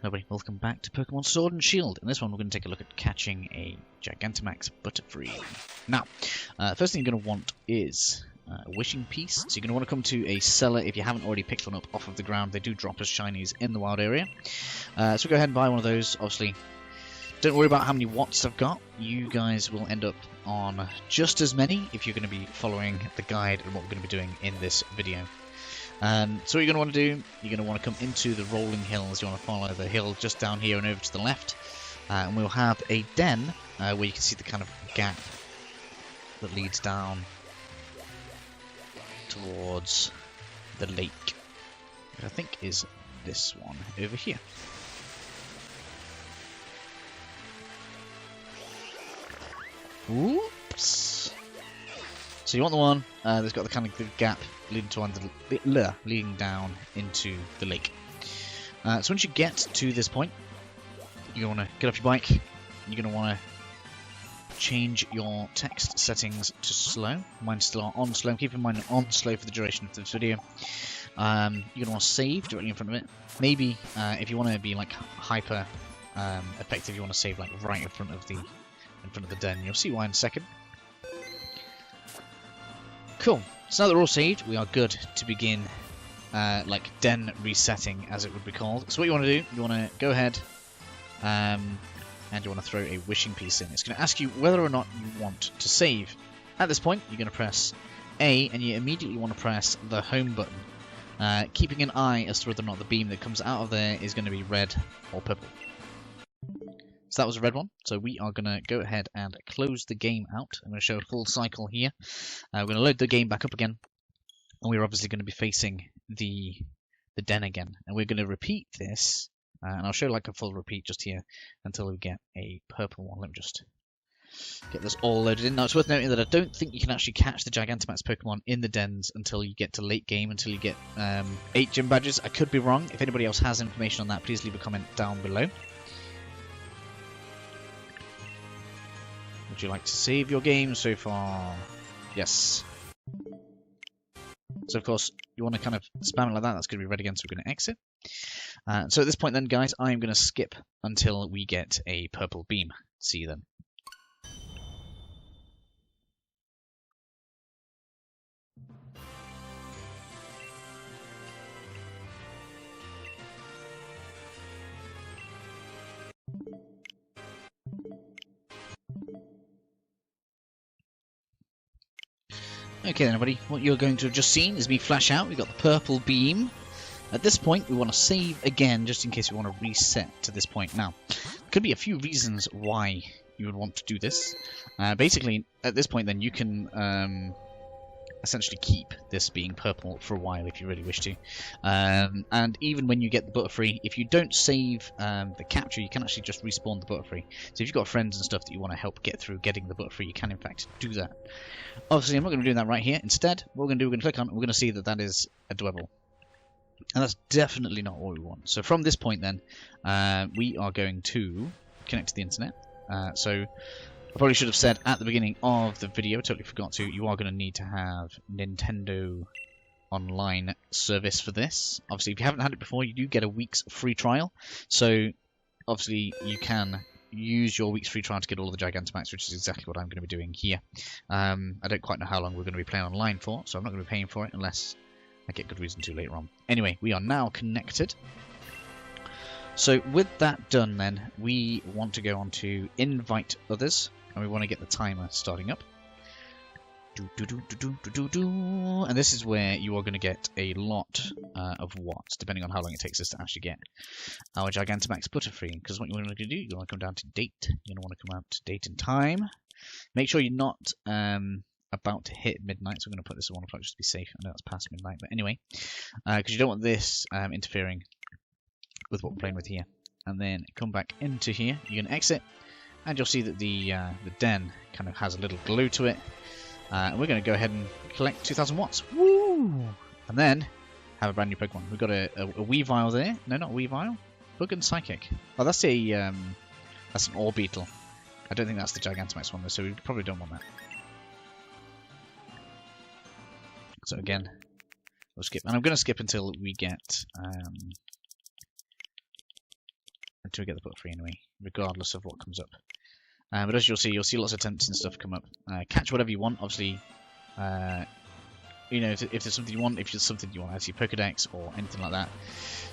Everybody, welcome back to Pokemon Sword and Shield. In this one, we're going to take a look at catching a Gigantamax Butterfree. Now, first thing you're going to want is a wishing piece. So you're going to want to come to a seller if you haven't already picked one up off of the ground. They do drop as shinies in the wild area. So go ahead and buy one of those. Obviously, don't worry about how many watts I've got. You guys will end up on just as many if you're going to be following the guide and what we're going to be doing in this video. So what you're going to want to do, you're going to want to come into the rolling hills. You want to follow the hill just down here and over to the left. And we'll have a den where you can see the kind of gap that leads down towards the lake. Which I think is this one over here. Oops. So you want the one that's got the kind of the gap leading down into the lake. So once you get to this point, you're going to get off your bike. You're going to want to change your text settings to slow. Mine's still on slow. Keep in mind on slow for the duration of this video. You're going to want to save directly in front of it. Maybe if you want to be like hyper effective, you want to save like right in front of the den. You'll see why in a second. Cool. So now that we're all saved, we are good to begin like den resetting, as it would be called. So what you want to do, you want to go ahead and you want to throw a wishing piece in. It's going to ask you whether or not you want to save. At this point, you're going to press A, and you immediately want to press the home button, keeping an eye as to whether or not the beam that comes out of there is going to be red or purple. So that was a red one, so we are going to go ahead and close the game out. I'm going to show a full cycle here. We're going to load the game back up again, and we're obviously going to be facing the den again. And we're going to repeat this, and I'll show like a full repeat just here until we get a purple one. Let me just get this all loaded in. Now it's worth noting that I don't think you can actually catch the Gigantamax Pokemon in the dens until you get to late game, until you get 8 gym badges. I could be wrong. If anybody else has information on that, please leave a comment down below. Would you like to save your game so far? Yes. So of course, you want to kind of spam it like that. That's going to be red again, so we're going to exit. So at this point then, guys, I'm going to skip until we get a purple beam. See you then. Okay then everybody, what you're going to have just seen is me flash out. We've got the purple beam. At this point we want to save again just in case we want to reset to this point. Now, there could be a few reasons why you would want to do this. Basically, at this point then you can essentially keep this being purple for a while if you really wish to. And even when you get the Butterfree, if you don't save the capture, you can actually just respawn the Butterfree. So if you've got friends and stuff that you want to help get through getting the Butterfree, you can in fact do that. Obviously, I'm not going to do that right here. Instead, what we're going to do, we're going to click on it, we're going to see that that is a Dwebble. And that's definitely not what we want. So from this point then, we are going to connect to the internet. So I probably should have said at the beginning of the video, totally forgot to, you are going to need to have Nintendo Online service for this. Obviously, if you haven't had it before, you do get a week's free trial. So, obviously, you can use your week's free trial to get all of the Gigantamax, which is exactly what I'm going to be doing here. I don't quite know how long we're going to be playing online for, so I'm not going to be paying for it unless I get good reason to later on. Anyway, we are now connected. So, with that done then, we want to go on to invite others. And we want to get the timer starting up. And this is where you are going to get a lot of watts, depending on how long it takes us to actually get our Gigantamax Butterfree. Because what you want to do, you want to come down to date. You're going to want to come out to date and time. Make sure you're not about to hit midnight. So I'm going to put this at 1 o'clock just to be safe. I know it's past midnight, but anyway. Because you don't want this interfering with what we're playing with here. And then come back into here. You're going to exit. And you'll see that the den kind of has a little glow to it. And we're going to go ahead and collect 2,000 watts. Woo! And then have a brand new Pokemon. We've got a Weavile there. No, not Weavile. Bug and Psychic. Oh, that's an Orbeetle. I don't think that's the Gigantamax one though, so we probably don't want that. So again, we'll skip. And I'm going to skip until we get till we get the Butterfree anyway, regardless of what comes up. But as you'll see lots of tempting stuff come up. Catch whatever you want, obviously. You know, if there's something you want, if there's something you want, actually Pokedex or anything like that,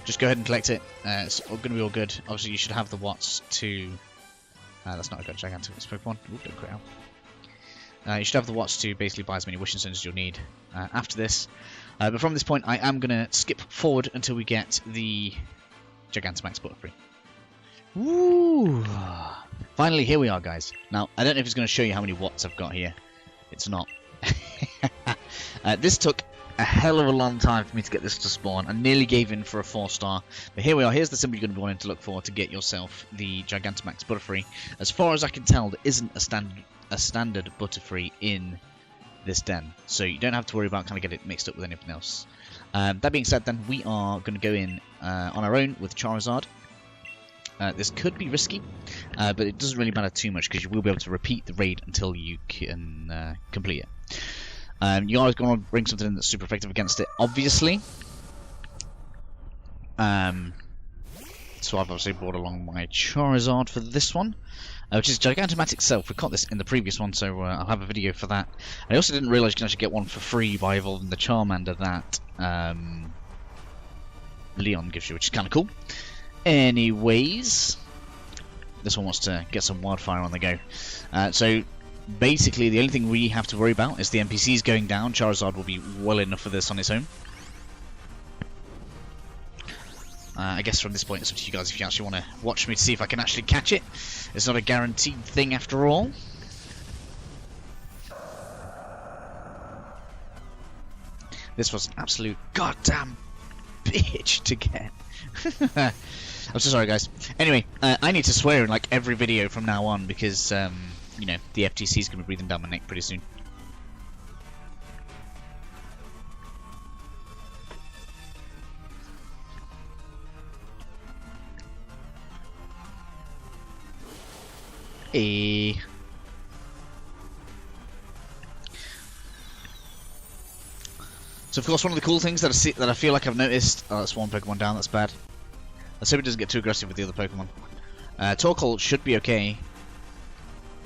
just go ahead and collect it. It's going to be all good. Obviously, you should have the watts to. That's not a good Gigantamax Pokemon. Ooh, don't quit out. You should have the watts to basically buy as many wishing stones as you'll need after this. But from this point, I am going to skip forward until we get the Gigantamax Butterfree. Woo! Finally, here we are, guys. Now, I don't know if it's going to show you how many watts I've got here. It's not. This took a hell of a long time for me to get this to spawn. I nearly gave in for a 4-star. But here we are. Here's the symbol you're going to be wanting to look for to get yourself the Gigantamax Butterfree. As far as I can tell, there isn't a standard Butterfree in this den. So you don't have to worry about kind of get it mixed up with anything else. That being said, then, we are going to go in on our own with Charizard. This could be risky, but it doesn't really matter too much because you will be able to repeat the raid until you can complete it. You always going to bring something in that's super effective against it, obviously. So I've obviously brought along my Charizard for this one, which is Gigantamax itself. We caught this in the previous one, so I'll have a video for that. I also didn't realise you can actually get one for free by evolving the Charmander that Leon gives you, which is kind of cool. Anyways, this one wants to get some wildfire on the go. So basically, the only thing we have to worry about is the NPCs going down. Charizard will be well enough for this on its own. I guess from this point, it's up to you guys if you actually want to watch me to see if I can actually catch it. It's not a guaranteed thing after all. This was an absolute goddamn bitch to get. I'm so sorry, guys. Anyway, I need to swear in like every video from now on because, you know, the FTC is going to be breathing down my neck pretty soon. Hey. So of course, one of the cool things that I feel like I've noticed. Oh, that's one Pokemon down. That's bad. Let's hope it doesn't get too aggressive with the other Pokemon. Torkoal should be okay,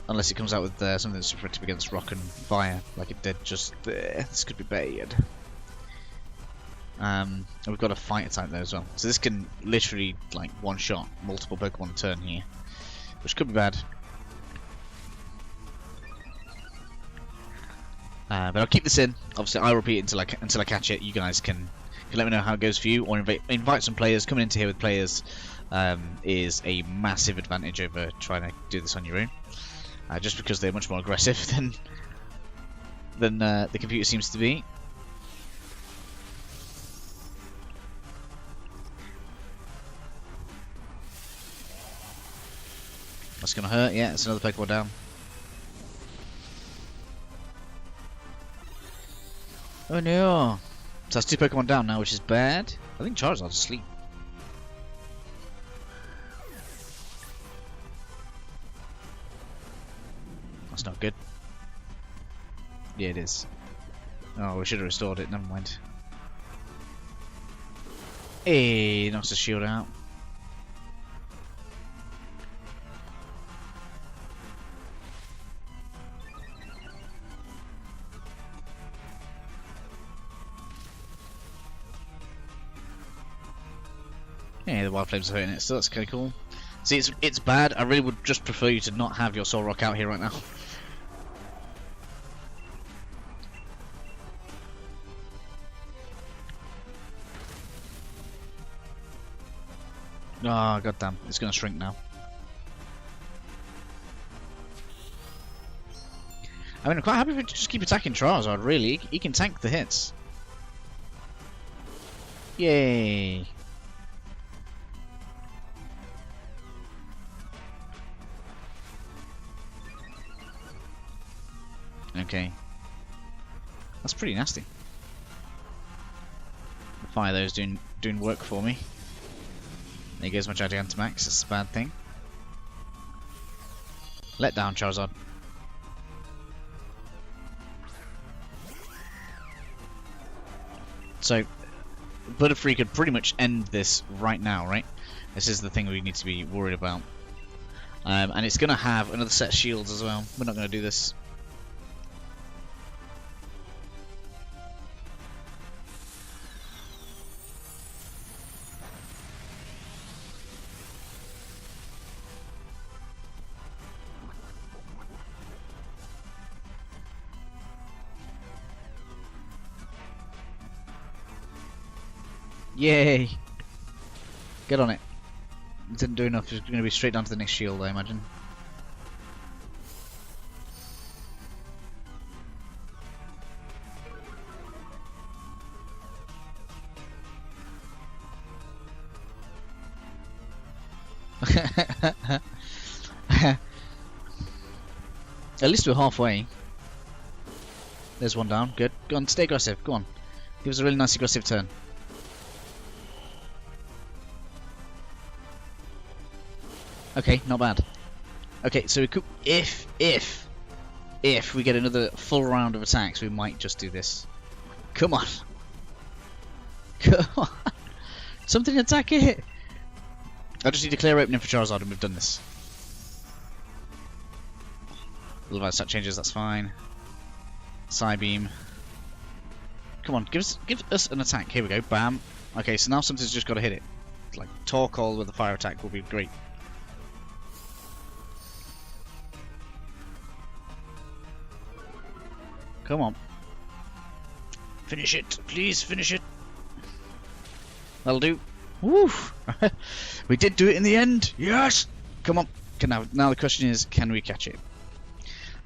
unless it comes out with something that's effective against rock and fire, like it did just there. This could be bad. And we've got a fighter type there as well, so this can literally like one-shot multiple Pokemon a turn here, which could be bad. But I'll keep this in. Obviously, I'll repeat it until I catch it. You guys can let me know how it goes for you, or invite some players. Coming into here with players is a massive advantage over trying to do this on your own, just because they're much more aggressive than the computer seems to be. That's gonna hurt. Yeah, it's another Pokemon down. Oh no! So that's 2 Pokemon down now, which is bad. I think Charizard's asleep. That's not good. Yeah, it is. Oh, we should have restored it. Never mind. Hey, knocks the shield out. Yeah, the Wild Flames are hurting it, so that's kind of cool. See, it's bad. I really would just prefer you to not have your Soul Rock out here right now. Oh, goddamn. It's going to shrink now. I mean, I'm quite happy if we just keep attacking Charizard, really. He can tank the hits. Yay. Okay. That's pretty nasty. The fire though is doing work for me. There goes my Gigantamax, that's a bad thing. Let down Charizard. So Butterfree could pretty much end this right now, right? This is the thing we need to be worried about. And it's going to have another set of shields as well. We're not going to do this. Yay! Get on it. It didn't do enough. It's going to be straight down to the next shield, I imagine. At least we're halfway. There's one down. Good. Go on, stay aggressive. Go on. Give us a really nice aggressive turn. Okay, not bad. Okay, so we could, if we get another full round of attacks, we might just do this. Come on. Come on. Something attack it. I just need to clear opening for Charizard and we've done this. Little stat changes, that's fine. Psybeam. Come on, give us an attack. Here we go. Bam. Okay, so now something's just got to hit it. Like Torkoal with a fire attack will be great. Come on. Finish it. Please finish it. That'll do. Woo! We did do it in the end. Yes! Come on. Now the question is, can we catch it?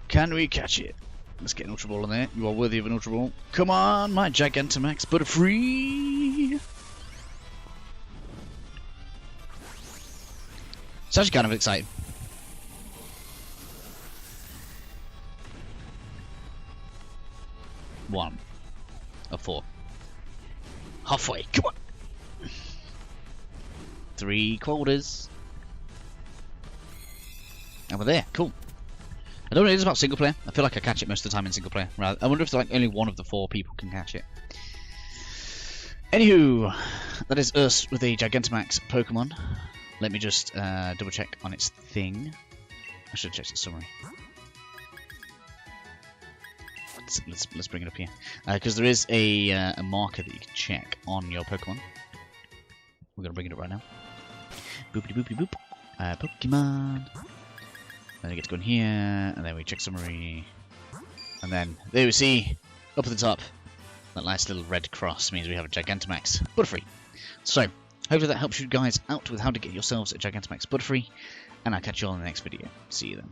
Can we catch it? Let's get an Ultra Ball in there. You are worthy of an Ultra Ball. Come on, my Gigantamax Butterfree! It's actually kind of exciting. One of 4. Halfway. Come on. 3/4. And we're there. Cool. I don't know what it is about single player. I feel like I catch it most of the time in single player. I wonder if like only one of the 4 people can catch it. Anywho, that is us with a Gigantamax Pokemon. Let me just double check on its thing. I should have checked its summary. Let's bring it up here, because there is a marker that you can check on your Pokemon. We're gonna bring it up right now. Boopity boopity boop. Pokemon. Then we get to go in here, and then we check summary, and then there we see up at the top that nice little red cross means we have a Gigantamax Butterfree. So hopefully that helps you guys out with how to get yourselves a Gigantamax Butterfree, and I'll catch you all in the next video. See you then.